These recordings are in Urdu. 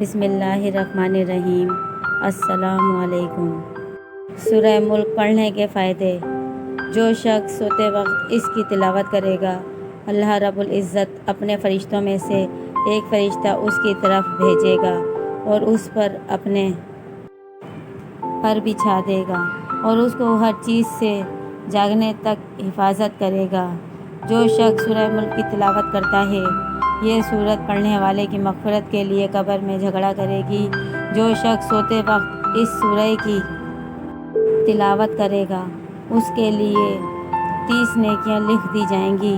بسم اللہ الرحمن الرحیم۔ السلام علیکم۔ سورہ ملک پڑھنے کے فائدے۔ جو شخص سوتے وقت اس کی تلاوت کرے گا، اللہ رب العزت اپنے فرشتوں میں سے ایک فرشتہ اس کی طرف بھیجے گا اور اس پر اپنے پر بچھا دے گا اور اس کو ہر چیز سے جاگنے تک حفاظت کرے گا۔ جو شخص سورہ ملک کی تلاوت کرتا ہے، یہ سورت پڑھنے والے کی مغفرت کے لیے قبر میں جھگڑا کرے گی۔ جو شخص سوتے وقت اس سورہ کی تلاوت کرے گا، اس کے لیے 30 نیکیاں لکھ دی جائیں گی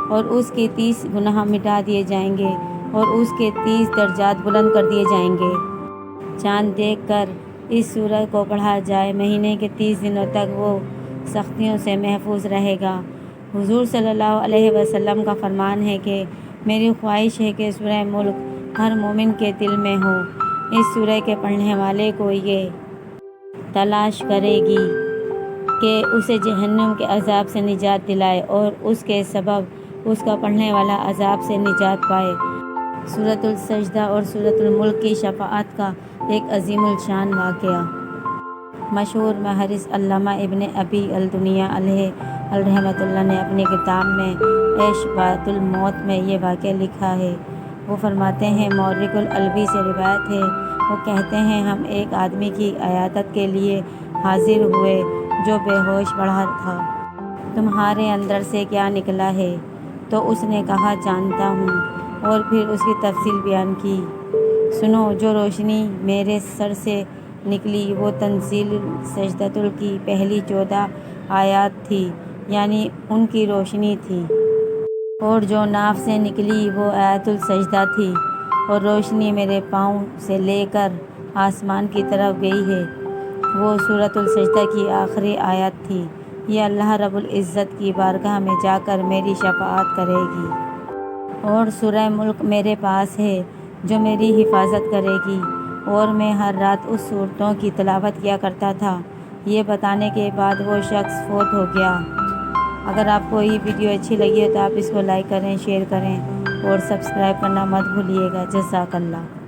اور اس کے 30 گناہ مٹا دیے جائیں گے اور اس کے 30 درجات بلند کر دیے جائیں گے۔ چاند دیکھ کر اس سورہ کو پڑھا جائے، مہینے کے 30 دنوں تک وہ سختیوں سے محفوظ رہے گا۔ حضور صلی اللہ علیہ وسلم کا فرمان ہے کہ میری خواہش ہے کہ سورہ ملک ہر مومن کے دل میں ہو۔ اس سورہ کے پڑھنے والے کو یہ تلاش کرے گی کہ اسے جہنم کے عذاب سے نجات دلائے اور اس کے سبب اس کا پڑھنے والا عذاب سے نجات پائے۔ سورۃ السجدہ اور سورۃ الملک کی شفاعت کا ایک عظیم الشان واقعہ۔ مشہور محدث علامہ ابن ابی الدنیا علیہ رحمۃ اللہ نے اپنی کتاب میں اشباط الموت میں یہ واقعہ لکھا ہے۔ وہ فرماتے ہیں، مورق العلبی سے روایت ہے، وہ کہتے ہیں ہم ایک آدمی کی عیادت کے لیے حاضر ہوئے جو بے ہوش پڑا تھا۔ تمہارے اندر سے کیا نکلا ہے؟ تو اس نے کہا جانتا ہوں، اور پھر اس کی تفصیل بیان کی۔ سنو، جو روشنی میرے سر سے نکلی وہ تنزیل سجدۃ کی پہلی 14 آیات تھی، یعنی ان کی روشنی تھی۔ اور جو ناف سے نکلی وہ آیت السجدہ تھی، اور روشنی میرے پاؤں سے لے کر آسمان کی طرف گئی ہے، وہ سورۃ السجدہ کی آخری آیت تھی۔ یہ اللہ رب العزت کی بارگاہ میں جا کر میری شفاعت کرے گی۔ اور سورہ ملک میرے پاس ہے جو میری حفاظت کرے گی، اور میں ہر رات اس صورتوں کی تلاوت کیا کرتا تھا۔ یہ بتانے کے بعد وہ شخص فوت ہو گیا۔ اگر آپ کو یہ ویڈیو اچھی لگی ہے تو آپ اس کو لائک کریں، شیئر کریں اور سبسکرائب کرنا مت بھولیے گا۔ جزاک اللہ۔